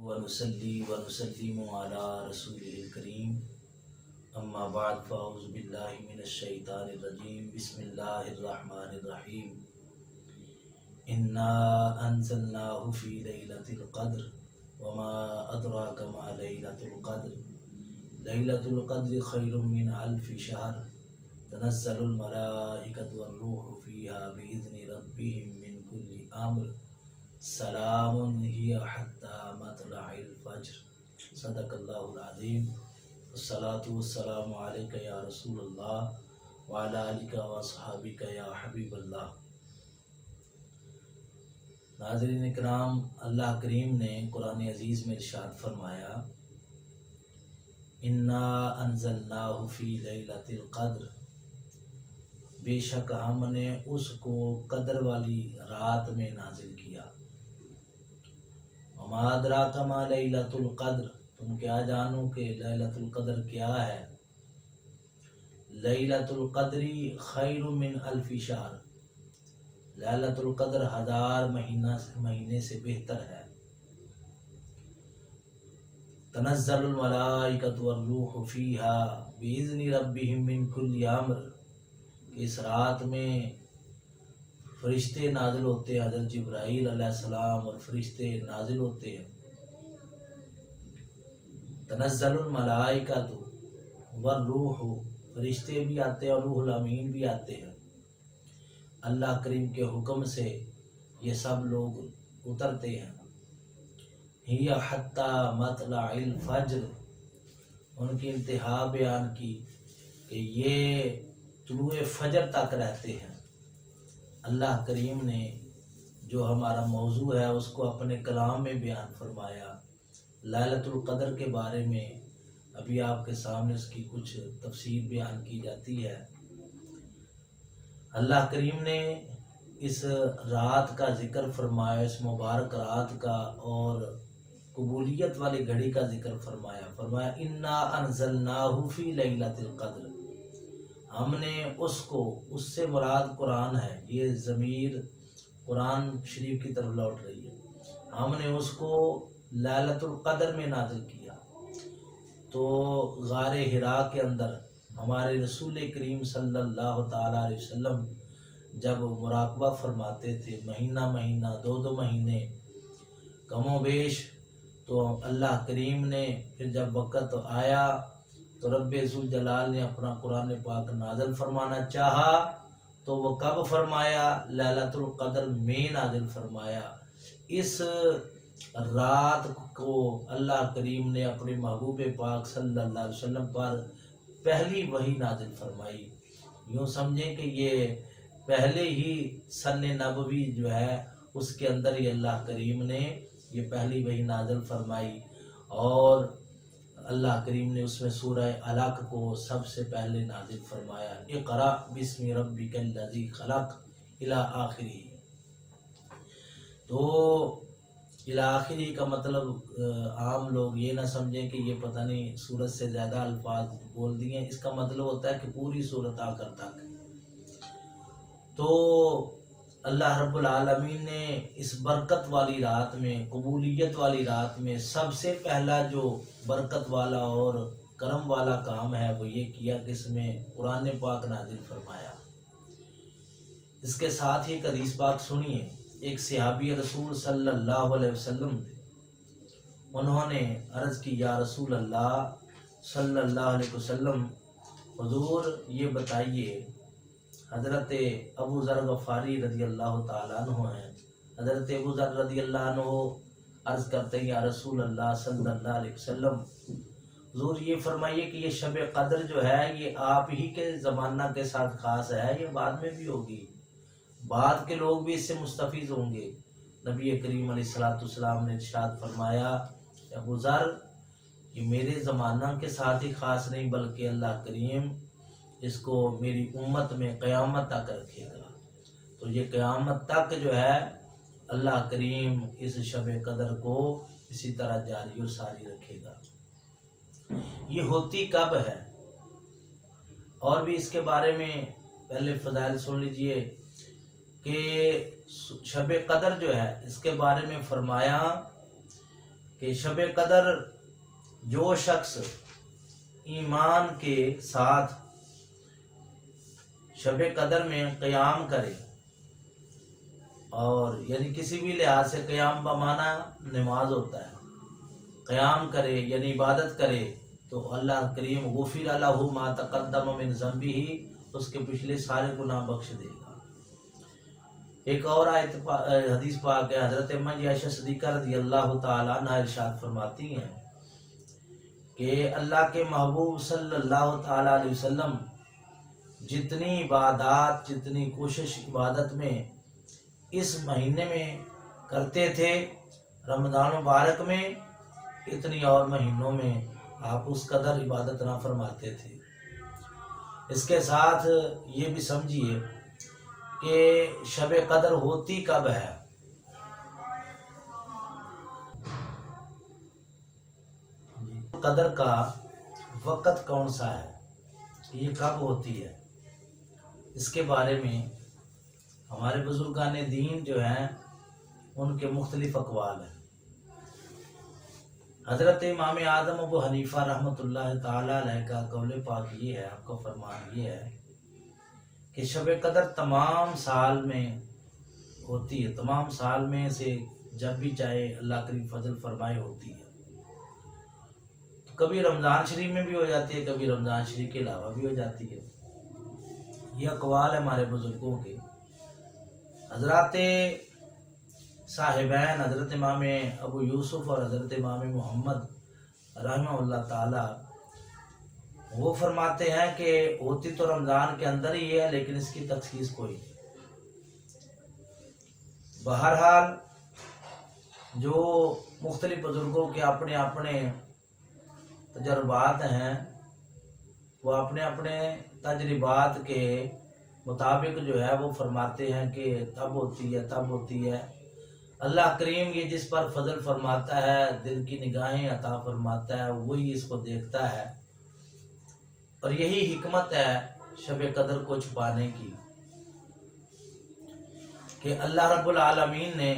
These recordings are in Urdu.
ونصلي ونسلم على رسوله الكريم اما بعد فاعوذ بالله من الشيطان الرجيم بسم الله الرحمن الرحيم انا انزلناه في ليلة القدر وما ادراك ما ليلة القدر ليلة القدر خير من ألف شهر تنزل الملائكة والروح فيها بإذن ربهم من كل أمر سلام هي حتى مطلع الفجر صدق اللہ العظیم والصلاة والسلام علیک یا رسول اللہ وعلی آلک واصحابک یا حبیب اللہ۔ ناظرین اکرام، اللہ کریم نے قرآن عزیز میں ارشاد فرمایا انا انزلناہ فی لیلۃ القدر، بے شک ہم نے اس کو قدر والی رات میں نازل کیا۔ وما ادراک ما لیلۃ القدر، تم کیا جانو کہ لیلۃ القدر کیا ہے؟ لیلۃ القدر خیر من الف شہر، لیلۃ القدر 1000 مہینے سے بہتر ہے۔ تنزل الملائکۃ والروح فیہا بإذن ربہم من کل امر، اس رات میں فرشتے نازل ہوتے ہیں، حضرت جبرائیل علیہ السلام اور فرشتے نازل ہوتے ہیں۔ تنزل الملائکۃ والروح، فرشتے بھی آتے ہیں اور روح الامین بھی آتے ہیں۔ اللہ کریم کے حکم سے یہ سب لوگ اترتے ہیں۔ ہی حتی مطلع الفجر، ان کی انتہا بیان کی کہ یہ طلوع فجر تک رہتے ہیں۔ اللہ کریم نے جو ہمارا موضوع ہے اس کو اپنے کلام میں بیان فرمایا۔ لیلۃ القدر کے بارے میں ابھی آپ کے سامنے اس کی کچھ تفسیر بیان کی جاتی ہے۔ اللہ کریم نے اس رات کا ذکر فرمایا، اس مبارک رات کا اور قبولیت والی گھڑی کا ذکر فرمایا انا انزلناہ فی لیلۃ القدر، ہم نے اس کو، اس سے مراد قرآن ہے، یہ ضمیر قرآن شریف کی طرف لوٹ رہی ہے، ہم نے اس کو لیلۃ القدر میں نازل کیا۔ تو غار حرا کے اندر ہمارے رسول کریم صلی اللہ تعالیٰ علیہ وسلم جب مراقبہ فرماتے تھے، مہینہ دو مہینے کم و بیش، تو اللہ کریم نے پھر جب وقت آیا تو رب ذوالجلال نے اپنا قرآن پاک نازل فرمانا چاہا تو وہ کب فرمایا؟ لیلۃ القدر میں نازل فرمایا۔ اس رات کو اللہ کریم نے اپنے محبوب پاک صلی اللہ علیہ وسلم پر پہلی وحی نازل فرمائی۔ یوں سمجھیں کہ یہ پہلے ہی سن نبوی جو ہے اس کے اندر ہی اللہ کریم نے یہ پہلی وحی نازل فرمائی، اور اللہ کریم نے اس میں سورہ علق کو سب سے پہلے نازل فرمایا، اقرأ بسم ربک الذی خلق الی آخری۔ تو الی آخری کا مطلب عام لوگ یہ نہ سمجھیں کہ یہ پتہ نہیں سورت سے زیادہ الفاظ بول دیے، اس کا مطلب ہوتا ہے کہ پوری سورت آ کر تک۔ تو اللہ رب العالمین نے اس برکت والی رات میں، قبولیت والی رات میں سب سے پہلا جو برکت والا اور کرم والا کام ہے وہ یہ کیا کہ اس میں قرآن پاک نازل فرمایا۔ اس کے ساتھ ہی ایک حدیث پاک سنیے، ایک صحابی رسول صلی اللہ علیہ وسلم تھے، انہوں نے عرض کی یا رسول اللہ صلی اللہ علیہ وسلم، حضور یہ بتائیے، حضرت ابو ذر غفاری رضی اللہ تعالیٰ عنہ ہیں، حضرت ابو ذر رضی اللہ عنہ عرض کرتے ہیں یا رسول اللہ صلی اللہ علیہ وسلم، حضور یہ فرمائیے کہ یہ شب قدر جو ہے یہ آپ ہی کے زمانہ کے ساتھ خاص ہے، یہ بعد میں بھی ہوگی، بعد کے لوگ بھی اس سے مستفیض ہوں گے؟ نبی کریم علیہ السلام نے ارشاد فرمایا ابو ذر، یہ میرے زمانہ کے ساتھ ہی خاص نہیں بلکہ اللہ کریم اس کو میری امت میں قیامت تک رکھے گا۔ تو یہ قیامت تک جو ہے اللہ کریم اس شب قدر کو اسی طرح جاری و ساری رکھے گا۔ یہ ہوتی کب ہے؟ اور بھی اس کے بارے میں پہلے فضائل سن لیجئے کہ شب قدر جو ہے اس کے بارے میں فرمایا کہ شب قدر جو شخص ایمان کے ساتھ شب قدر میں قیام کرے، اور یعنی کسی بھی لحاظ سے قیام بمعنی نماز ہوتا ہے، قیام کرے یعنی عبادت کرے، تو اللہ کریم غفر لہ ما تقدم من ذنبہ، اس کے پچھلے سارے گناہ بخش دے گا۔ ایک اور حدیث پاک ہے، حضرت اماں عائشہ صدیقہ رضی اللہ تعالی عنہ ارشاد فرماتی ہیں کہ اللہ کے محبوب صلی اللہ تعالی علیہ وسلم جتنی عبادات، جتنی کوشش عبادت میں اس مہینے میں کرتے تھے رمضان مبارک میں، اتنی اور مہینوں میں آپ اس قدر عبادت نہ فرماتے تھے۔ اس کے ساتھ یہ بھی سمجھیے کہ شب قدر ہوتی کب ہے؟ قدر کا وقت کون سا ہے، یہ کب ہوتی ہے، اس کے بارے میں ہمارے بزرگان دین جو ہیں ان کے مختلف اقوال ہیں۔ حضرت امام اعظم ابو حنیفہ رحمۃ اللہ تعالی علیہ کا قول پاک یہ ہے، آپ کا فرمان یہ ہے کہ شب قدر تمام سال میں ہوتی ہے، تمام سال میں سے جب بھی چاہے اللہ کریم فضل فرمائے ہوتی ہے۔ تو کبھی رمضان شریف میں بھی ہو جاتی ہے، کبھی رمضان شریف کے علاوہ بھی ہو جاتی ہے۔ یہ اقوال ہے ہمارے بزرگوں کے۔ حضرات صاحبین حضرت امام ابو یوسف اور حضرت امام محمد رحمہ اللہ تعالی وہ فرماتے ہیں کہ ہوتی تو رمضان کے اندر ہی ہے، لیکن اس کی تخصیص کوئی نہیں۔ بہرحال جو مختلف بزرگوں کے اپنے اپنے تجربات ہیں، وہ اپنے اپنے تجربات کے مطابق جو ہے وہ فرماتے ہیں کہ تب ہوتی ہے، تب ہوتی ہے۔ اللہ کریم یہ جس پر فضل فرماتا ہے، دل کی نگاہیں عطا فرماتا ہے، وہی اس کو دیکھتا ہے، اور یہی حکمت ہے شب قدر کو چھپانے کی کہ اللہ رب العالمین نے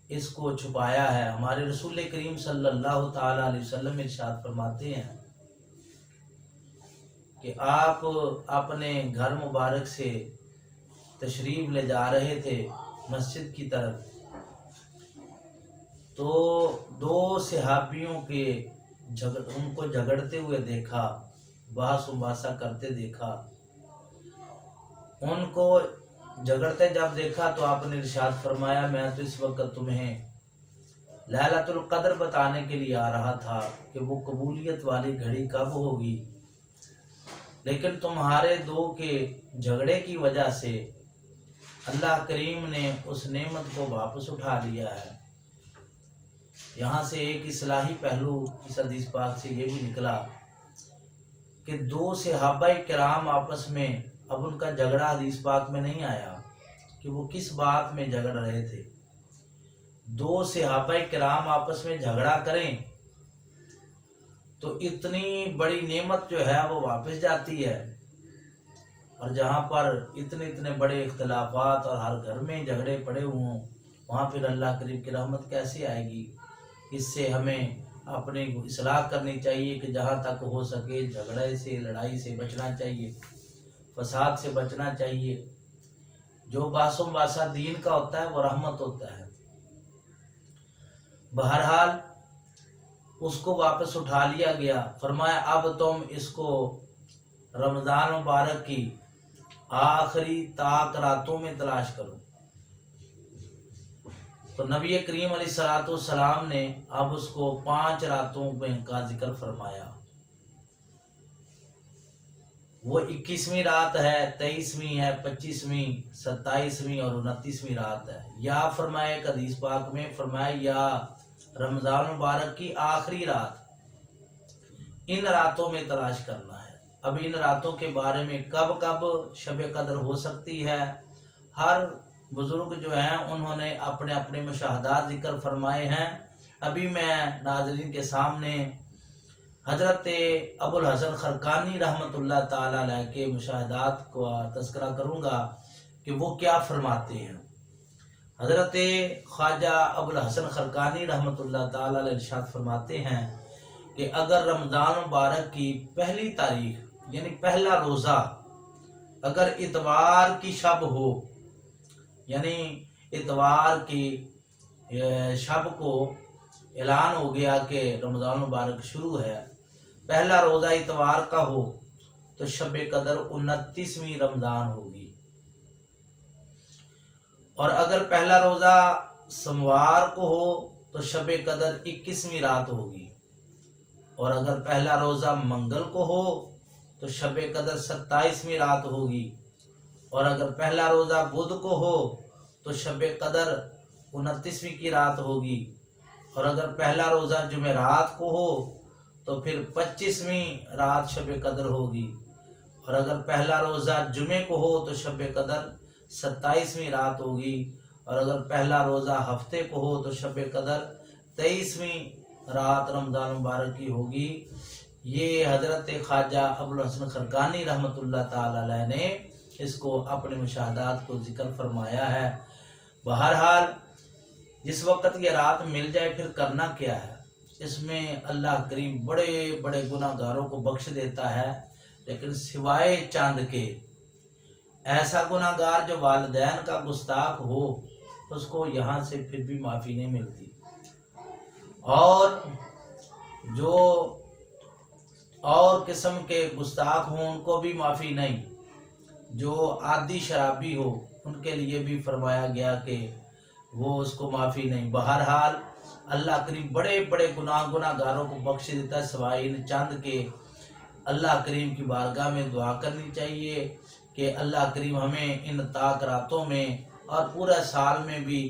اس کو چھپایا ہے۔ ہمارے رسول کریم صلی اللہ تعالی علیہ وسلم ارشاد فرماتے ہیں کہ آپ اپنے گھر مبارک سے تشریف لے جا رہے تھے مسجد کی طرف، تو دو صحابیوں کے ان کو جھگڑتے ہوئے دیکھا، بحث مباحثہ کرتے دیکھا۔ ان کو جھگڑتے جب دیکھا تو آپ نے ارشاد فرمایا، میں تو اس وقت تمہیں لیلۃ القدر بتانے کے لیے آ رہا تھا کہ وہ قبولیت والی گھڑی کب ہوگی، لیکن تمہارے دو کے جھگڑے کی وجہ سے اللہ کریم نے اس نعمت کو واپس اٹھا لیا ہے۔ یہاں سے ایک اصلاحی پہلو اس حدیث پاک سے یہ بھی نکلا کہ دو صحابہ کرام آپس میں، اب ان کا جھگڑا حدیث پاک میں نہیں آیا کہ وہ کس بات میں جھگڑ رہے تھے۔ دو صحابہ کرام آپس میں جھگڑا کریں تو اتنی بڑی نعمت جو ہے وہ واپس جاتی ہے، اور جہاں پر اتنے بڑے اختلافات اور ہر گھر میں جھگڑے پڑے ہوں، وہاں پھر اللہ کریم کی رحمت کیسے آئے گی؟ اس سے ہمیں اپنی اصلاح کرنی چاہیے کہ جہاں تک ہو سکے جھگڑے سے، لڑائی سے بچنا چاہیے، فساد سے بچنا چاہیے۔ جو بحث و مباحثہ دین کا ہوتا ہے وہ رحمت ہوتا ہے۔ بہرحال اس کو واپس اٹھا لیا گیا، فرمایا اب تم اس کو رمضان مبارک کی آخری طاق راتوں میں تلاش کرو۔ تو نبی کریم علیہ الصلوۃ والسلام نے اب اس کو 5 راتوں میں کا ذکر فرمایا۔ وہ 21ویں رات ہے، 23ویں ہے، 25ویں، 27ویں اور 29ویں رات ہے۔ یا فرمایا ایک حدیث پاک میں فرمایا یا رمضان مبارک کی آخری رات، ان راتوں میں تلاش کرنا ہے۔ اب ان راتوں کے بارے میں کب کب شب قدر ہو سکتی ہے، ہر بزرگ جو ہیں انہوں نے اپنے اپنے مشاہدات ذکر فرمائے ہیں۔ ابھی میں ناظرین کے سامنے حضرت ابو الحسن خرقانی رحمۃ اللہ تعالی علیہ کے مشاہدات کو تذکرہ کروں گا کہ وہ کیا فرماتے ہیں۔ حضرت خواجہ ابوالحسن خرقانی رحمۃ اللہ تعالی علیہ ارشاد فرماتے ہیں کہ اگر رمضان مبارک کی پہلی تاریخ یعنی پہلا روزہ اگر اتوار کی شب ہو، یعنی اتوار کی شب کو اعلان ہو گیا کہ رمضان مبارک شروع ہے، پہلا روزہ اتوار کا ہو تو شب قدر 29ویں رمضان ہوگی، اور اگر پہلا روزہ سوموار کو ہو تو شب قدر 21ویں رات ہوگی، اور اگر پہلا روزہ منگل کو ہو تو شب قدر 27ویں رات ہوگی، اور اگر پہلا روزہ بدھ کو ہو تو شب قدر 29ویں کی رات ہوگی، اور اگر پہلا روزہ جمعرات کو ہو تو پھر 25ویں رات شب قدر ہوگی، اور اگر پہلا روزہ جمعے کو ہو تو شب قدر 27ویں رات ہوگی، اور اگر پہلا روزہ ہفتے کو ہو تو شب قدر 23ویں رات رمضان مبارک کی ہوگی۔ یہ حضرت خواجہ ابوالحسن خرقانی رحمۃ اللہ تعالی علیہ نے اس کو اپنے مشاہدات کو ذکر فرمایا ہے۔ بہرحال جس وقت یہ رات مل جائے پھر کرنا کیا ہے، اس میں اللہ کریم بڑے بڑے گناہ گاروں کو بخش دیتا ہے، لیکن سوائے چاند کے ایسا گناہ گار جو والدین کا گستاخ ہو اس کو یہاں سے پھر بھی معافی نہیں ملتی، اور جو اور قسم کے گستاخ ہوں ان کو بھی معافی نہیں، جو عادی شرابی ہو ان کے لیے بھی فرمایا گیا کہ وہ اس کو معافی نہیں۔ بہرحال اللہ کریم بڑے بڑے گناہ گاروں کو بخش دیتا ہے سوائے ان چند کے۔ اللہ کریم کی بارگاہ میں دعا کرنی چاہیے کہ اللہ کریم ہمیں ان طاق راتوں میں اور پورا سال میں بھی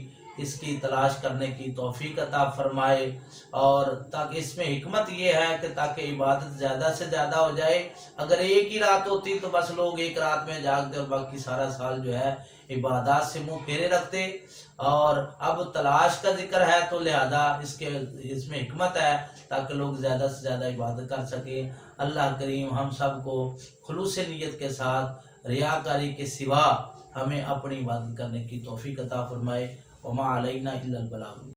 اس کی تلاش کرنے کی توفیق عطا فرمائے، اور تاکہ اس میں حکمت یہ ہے کہ تاکہ عبادت زیادہ سے زیادہ ہو جائے۔ اگر ایک ہی رات ہوتی تو بس لوگ ایک رات میں جاگتے اور باقی سارا سال جو ہے عبادات سے منہ پھیرے رکھتے، اور اب تلاش کا ذکر ہے تو لہذا اس میں حکمت ہے تاکہ لوگ زیادہ سے زیادہ عبادت کر سکیں۔ اللہ کریم ہم سب کو خلوص نیت کے ساتھ ریاکاری کے سوا ہمیں اپنی عبادت کرنے کی توفیق عطا فرمائے۔ وما علینا الا البلاغ۔